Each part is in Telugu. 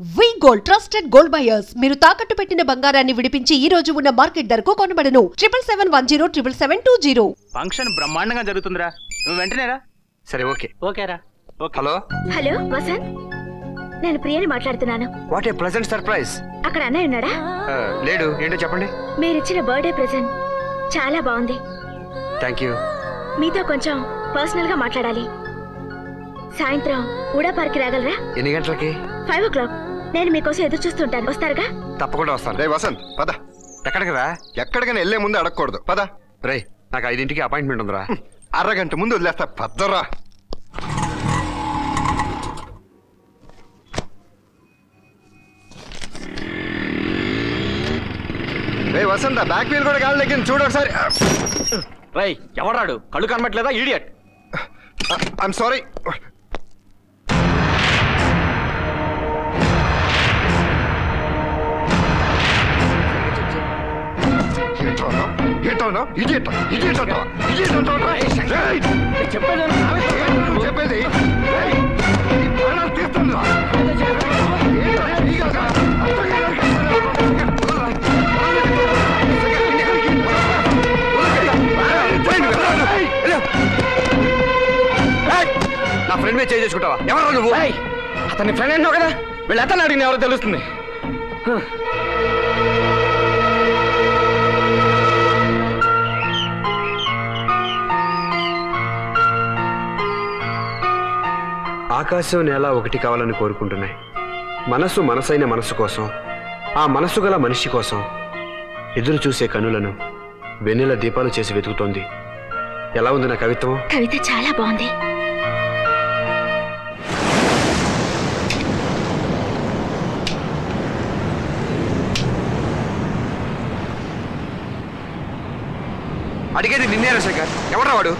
వి గోల్డ్ ట్రస్టెడ్ గోల్డ్ బయర్స్ మీరు తాకట్టు పెట్టిన బంగారాన్ని విడిపించి ఈ రోజు ఉన్న మార్కెట్ ధరకు కొనబడను 7710 ఫంక్షన్ బ్రహ్మాండంగా జరుగుతుందిరా నువ్వు వెంటనేరా సరే ఓకేరా హలో హలో వసంత్ నేను ప్రియని మాట్లాడుతున్నాను. What a pleasant surprise. అక్కడ అన్నయ్య ఉన్నాడా? లేడు. ఏంటో చెప్పండి. మీరిచ్చిన బర్త్డే ప్రెజెంట్ చాలా బాగుంది. థాంక్యూ. మీతో కొంచెం పర్సనల్ గా మాట్లాడాలి. సాయంత్రం ఉడా పార్క్ రాగలరా? ఎన్ని గంటలకి? 5 o'clock. నేను మీకోసం ఎదురు చూస్తుంటాను. వస్తారుగా? తప్పకుండా వస్తాను. రే వసంత్ పద. ఎక్కడికి రా? ఎక్కడికైనా వెళ్లే ముందు అడగకూడదు. పద. రే నాకు 5ంటికి అపాయింట్మెంట్ ఉందిరా. అరగంట ముందు వదిలేస్తా. పద్దరా. రే వసంత్ బ్యాక్ వీల్ కూడా గాలి దగ్గర చూడు ఒకసారి. రై ఎవరాడు? కళ్ళు కనబట్లేదా ఈడియట్? I'm sorry. చెప్పేది నా ఫ్రెండ్ మీద చేసుకుంటావా? ఎవరు నువ్వు? అతని ఫ్రెండ్ అన్నావు కదా, వీళ్ళు అతను అడిగిన ఎవరో తెలుస్తుంది. ఆకాశం నేల ఒకటి కావాలని కోరుకుంటున్నాయి. మనసు మనసైన మనసు కోసం, ఆ మనసు గల మనిషి కోసం ఎదురు చూసే కనులను వెన్నెల దీపాలు చేసి వెతుకుతోంది. ఎలా ఉంది నా కవిత్వం? కవిత చాలా బాగుంది. అడిగేది నిన్నేరా శంకర్. ఎవరా వాడు?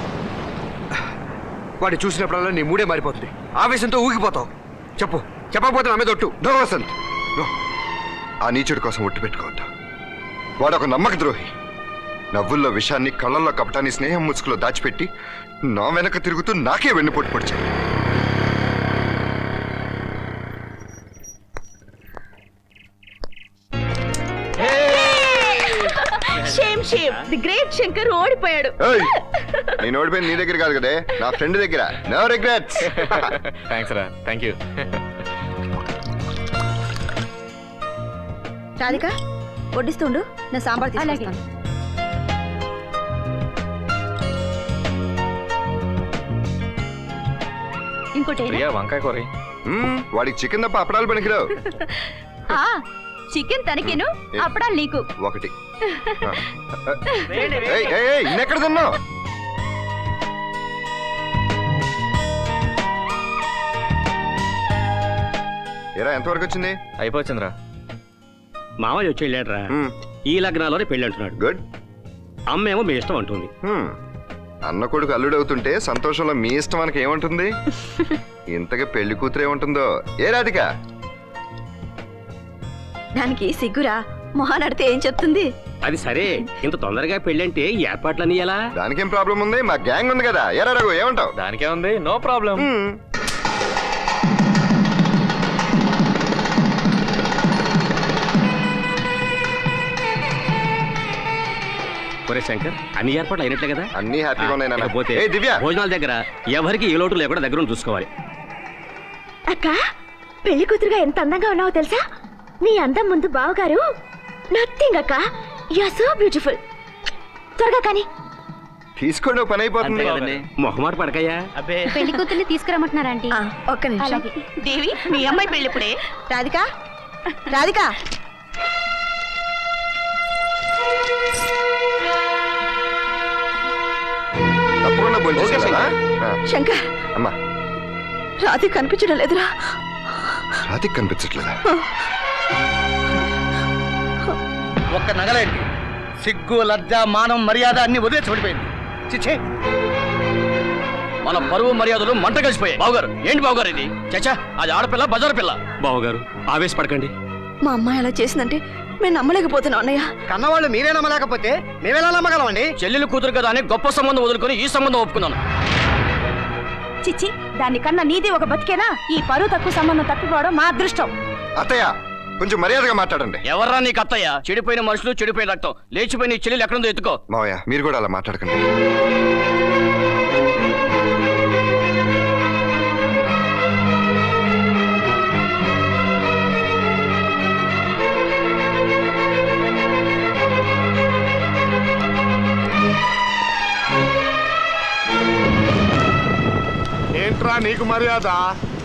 వాడిని చూసినప్పుడల్లా నీ మూడే మారిపోతుంది. ఆవేశంతో ఊగిపోతావు. చెప్పకపోతే నా మీద ఒట్టు. No Vasanth no. ఆ నీచుడి కోసం ఒట్టు పెట్టుకోవద్దు. వాడు ఒక నమ్మక ద్రోహి. నవ్వుల్లో విషాన్ని, కళ్ళల్లో కపటాన్ని, స్నేహం ముసుగులో దాచిపెట్టి నా వెనక తిరుగుతూ నాకే వెన్నుపోటు పొడిచాడు. ది గ్రేట్ శంకర్ ఓడిపోయాడు. నేను ఓడిపోయింది నీ దగ్గర కాదు కదే, నా ఫ్రెండ్ దగ్గర. No regrets. థాంక్స్ రా. థాంక్యూ. రాధిక వడ్డిస్తుండు, నా సాంబార్ తీసుకొస్తాను. ఇంకోటి వంకాయ కూర. వాడికి చికెన్ తప్ప అప్పడాలు పనికిరావు. చికెన్ తనకేను, అప్పడాలు నీకు. ఒకటి. ఇన్నెక్కడ తిన్నావు? ఏరా ఎంతవరకు వచ్చింది? అయిపోవచ్చిందిరా. మామయ్య వచ్చి వెళ్ళాడరా. ఈ లగ్నాలోనే పెళ్లి అంటున్నాడు. గుడ్. అమ్మేమో మీ ఇష్టం అంటుంది. అన్న కొడుకు అల్లుడవుతుంటే సంతోషంలో మీ ఇష్టం మనకి ఏముంటుంది? ఇంతగా పెళ్లి కూతురు ఏముంటుందో. ఏ రాధిక? దానికి సిగ్గురా, మొహానడితే ఏం చెప్తుంది? అది సరే, ఇంత తొందరగా పెళ్ళంటే ఏర్పాట్లన్నీ ఎలా? దానికేం ప్రాబ్లం ఉంది, మా గ్యాంగ్ ఉంది కదా. ఏరా రఘు ఏమంటావు? దానికే ఉంది, నో ప్రాబ్లం. ఒరే శంకర్, అన్ని ఏర్పాట్లు అయినట్లే కదా? అన్ని హ్యాపీగా ఉన్నాయి. పోతే భోజనాల దగ్గర ఎవరికి ఏ లోటు లేకుండా దగ్గర చూసుకోవాలి. అక్క, పెళ్లి కూతురుగా ఎంత అందంగా ఉన్నావో తెలుసా? నీ అందం ముందు బావగారు నథింగ్. అక్క, యు ఆర్ సో బ్యూటిఫుల్. త్వరగా కానీ తీసుకోండి, పని అయిపోతుంది. మొహమాట పడకయ్యా. పెళ్లి కూతుర్ని తీసుకురమ్మంటున్నారా ఆంటీ? ఒక్క నిమిషం. దేవి, మీ అమ్మాయి పెళ్లి ఇప్పుడే. రాధిక, రాధిక. తప్పకుండా భోంచేసేనా? శంకర్, అమ్మా, రాధిక కనిపించడం లేదురా. రాధిక కనిపించట్లేదా? ఒక్క నగలేంటి? సిగ్గు, లజ్జ, మానం, మర్యాద అన్ని వదిలేసి ఓడిపోయింది. చిచ్చే, మన పరువు మర్యాదలు మంట కలిసిపోయాయి. బావగారు, ఏంటి బావగారు ఇది? చచ్చా, అది ఆడపిల్ల, బజారు పిల్ల. బావగారు ఆవేశపడకండి. మా అమ్మాయి అలా చేసిందంటే మేము నమ్మలేకపోతున్నాం అన్నయ్య. కన్నవాళ్ళు మీరే నమ్మలేకపోతే మేమెలా నమ్మగలమండి? చెల్లెలు కూతురు కదా అని గొప్ప సంబంధం వదులుకొని ఈ సంబంధం ఒప్పుకున్నాను. చిచ్చి, దానికన్నా నీది ఒక బతికేనా? ఈ పరువు తక్కువ సంబంధం తప్పిపోవడం మా అదృష్టం. అత్తయ్య కొంచెం మర్యాదగా మాట్లాడండి. ఎవర్రా నీకు అత్తయ్య? చెడిపోయిన మనుషులు, చెడిపోయిన రక్తం, లేచిపోయిన చెల్లెలు ఎక్కడుందో ఎత్తుకో. మావయ్య మీరు కూడా అలా మాట్లాడకండి. ఏంట్రా నీకు మర్యాద?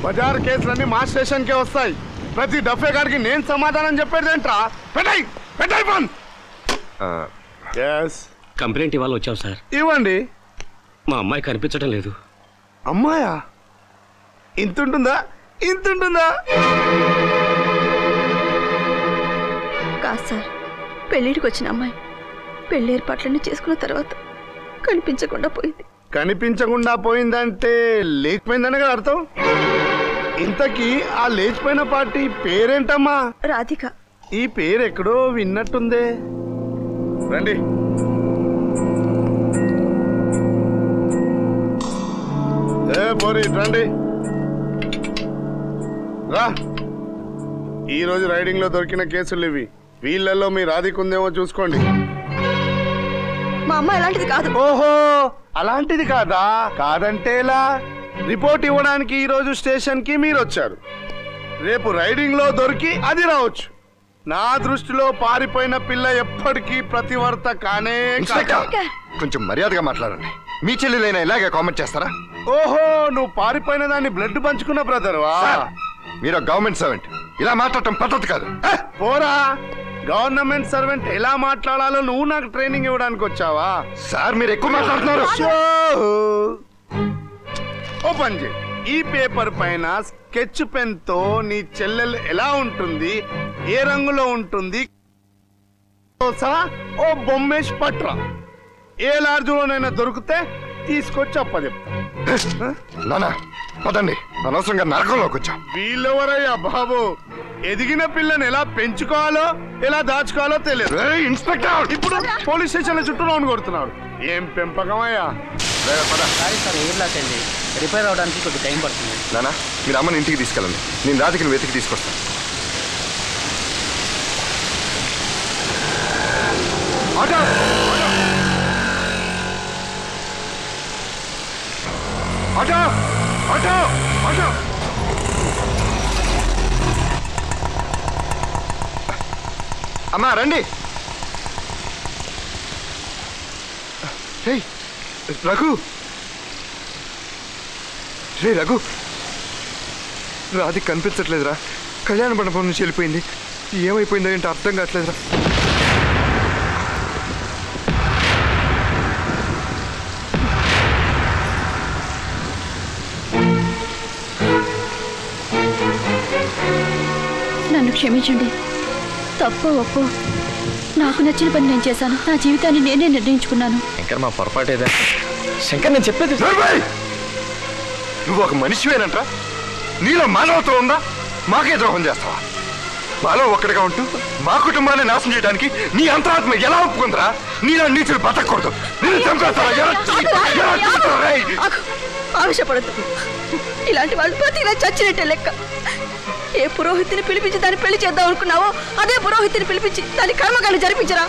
బజార్ కేసులన్నీ మా స్టేషన్కే వస్తాయి. ప్రతి డఫే గారికి నేను సమాధానం చెప్పేది ఏంట్రా? పెట్టాయి ఫోన్. కంప్లైంట్ ఇవాళ వచ్చాం సార్. ఇవ్వండి. మా అమ్మాయి కనిపించడం లేదు. అమ్మాయా? ఇంతుంటుందా? కాదు సార్, పెళ్ళిడికి వచ్చిన అమ్మాయి పెళ్లి ఏర్పాట్లన్నీ చేసుకున్న తర్వాత కనిపించకుండా పోయింది. కనిపించకుండా పోయిందంటే లేచిపోయిందనే కదా అర్థం. ఇంతకీ ఆ లేచిపోయిన పార్టీ పేరేంటమ్మా? రాధిక. ఈ పేరు ఎక్కడో విన్నట్టుందే. రండి. పోరి రండి రా. ఈరోజు రైడింగ్ లో దొరికిన కేసులు ఇవి. వీళ్ళల్లో మీ రాధిక ఉందేమో చూసుకోండి. మా అమ్మ ఎలాంటిది కాదు. ఓహో, అలాంటిది కాదా? కాదంటే ఎలా? రిపోర్ట్ ఇవ్వడానికి ఈ రోజు స్టేషన్ కి మీరు వచ్చారు. రేపు రైడింగ్ లో దొరికి అది రావచ్చు. నా దృష్టిలో పారిపోయిన పిల్ల ఎప్పటికీ ప్రతివర్త కానే కాదు. కొంచెం మర్యాదగా మాట్లాడండి. మీ చెల్లెలైనా ఇలాగే కామెంట్ చేస్తారా? ఓహో, నువ్వు పారిపోయిన దాన్ని బ్లడ్ పంచుకున్న బ్రదర్వా? మీరు గవర్నమెంట్ సర్వెంట్, ఇలా మాట్లాడటం పద్ధతి కాదు. పోరా, గవర్నమెంట్ సర్వెంట్ ఎలా మాట్లాడాలో నువ్వు నాకు ట్రైనింగ్ ఇవ్వడానికి వచ్చావా? సార్ మీరు ఎక్కువ మాట్లాడుతున్నారు. ఓపెన్ చేయి. ఈ పేపర్ పైన స్కెచ్ పెన్ తో నీ చెల్లెలు ఎలా ఉంటుంది, ఏ రంగులో ఉంటుంది ఓ బొమ్మేష్ పట్రా. ఏ లాడ్జ్లోనైనా దొరికితే తీసుకొచ్చి అప్పచెప్తా. నానా పదండి, అనవసరంగా నరకంలోకి వచ్చాం. వీళ్ళెవరయ్యా బాబు? ఎదిగిన పిల్లని ఎలా పెంచుకోవాలో ఎలా దాచుకోవాలో తెలియదు. ఇన్స్పెక్టర్ ఇప్పుడు పోలీస్ స్టేషన్ చుట్టూ రౌండ్ కొడుతున్నాడు. ఏం పెంపకమయ్యా? రిపేర్ అవడానికి కొద్ది టైం పడుతుంది. నానా మీరు అమ్మని ఇంటికి తీసుకెళ్ళండి, నేను రాధికని వెతికి తీసుకొస్తాను. Auto auto auto auto. అమ్మా రండి. రఘు, రే రఘు, రాధిక కనిపించట్లేదురా. కళ్యాణ మండపం నుంచి వెళ్ళిపోయింది. ఏమైపోయిందో ఏంటో అర్థం కావట్లేదురా. నన్ను క్షమించండి. తప్పో ఒప్పో నాకు నచ్చిన పని నేను చేశాను. నా జీవితాన్ని నేనే నిర్ణయించుకున్నాను. శంకర్ మా పొరపాటు ఏదా? శంకర్ నేను చెప్పేది నువ్వు ఒక మనిషివేనంట. నీలో మానవత్వం ఉందా? మాకే ద్రోహం చేస్తావా? మాలో ఒక్కడిగా ఉంటూ మా కుటుంబాన్ని నాశనం చేయడానికి నీ అంతరాత్మ ఎలా ఒప్పుకుందరా? నీలో నీచులు బతకూడదు. నేను చంపేస్తారా? ఆవేశపడద్దు. ఇలాంటి వాళ్ళు ప్రతిలా చచ్చినట్టే లెక్క. ఏ పురోహితుని పిలిపించి దాన్ని పెళ్లి చేద్దాం అనుకున్నావో అదే పురోహితుని పిలిపించి దాని కర్మకాండ జరిపించరా?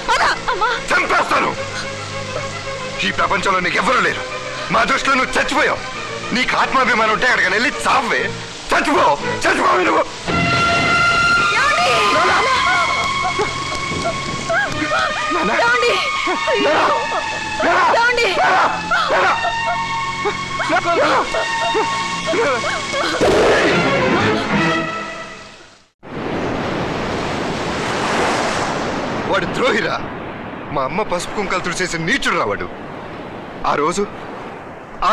చంపేస్తాను. ఈ ప్రపంచంలో నీకు ఎవరు లేరు. మా దృష్టిలో నువ్వు చచ్చిపోయావు. నీకు ఆత్మాభిమానం ఉంటే అక్కడికి వెళ్ళి చావే. చచ్చిపో నువ్వు. వాడు ద్రోహిరా. మా అమ్మ పసుపు కుంకాలు తుడిచేసి నీచుడు రావాడు. ఆ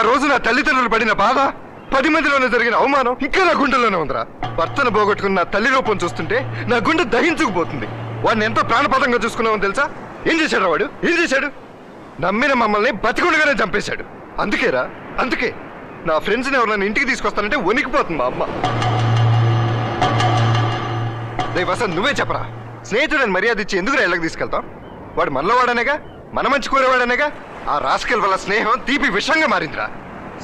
రోజు నా తల్లిదండ్రులు పడిన బాధ, 10 మందిలోనే జరిగిన అవమానం ఇంకా నా గుండెల్లోనే ఉందిరా. భర్తను పోగొట్టుకున్న నా తల్లి రూపం చూస్తుంటే నా గుండె దహించుకుపోతుంది. వాడిని ఎంతో ప్రాణపాతంగా చూసుకున్నామని తెలుసా? ఏం చేశాడు వాడు? ఏం చేశాడు? నమ్మిన మమ్మల్ని బతికుండగానే చంపేశాడు. అందుకే నా ఫ్రెండ్స్ని ఎవరు నన్ను ఇంటికి తీసుకొస్తానంటే వణికిపోతుంది మా అమ్మ. వసంత్ నువ్వే చెప్పరా, స్నేహితుడని మర్యాద ఇచ్చి ఎందుకు ఇళ్ళకి తీసుకెళ్తాం? వాడు మనలో వాడనేగా, మన మంచి కోరేవాడనేగా. ఆ రాస్కెల్ వల్ల స్నేహం తీపి విషంగా మారిందిరా.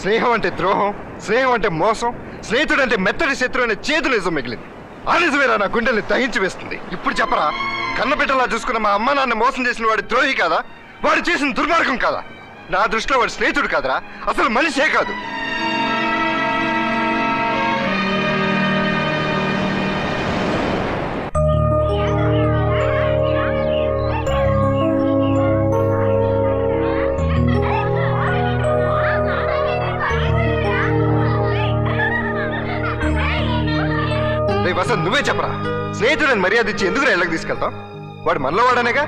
స్నేహం అంటే ద్రోహం, స్నేహం అంటే మోసం, స్నేహితుడు అంటే మెత్తడి శత్రువు అనే చేదు నిజం మిగిలింది. ఆ నిజమేరా నా గుండెల్ని దహించి వేస్తుంది. ఇప్పుడు చెప్పరా, కన్నబిడ్డలా చూసుకున్న మా అమ్మ నాన్న మోసం చేసిన వాడి ద్రోహి కాదా? వాడు చేసిన దుర్మార్గం కాదా? నా దృష్టిలో వాడు స్నేహితుడు కాదురా, అసలు మనిషే కాదు. వసంత్, నువ్వే చెప్పరా, స్నేహితుడని మర్యాద ఇచ్చి ఎందుకు ఇళ్ళకి తీసుకెళ్తాం? వాడు మనలో వాడనేగా.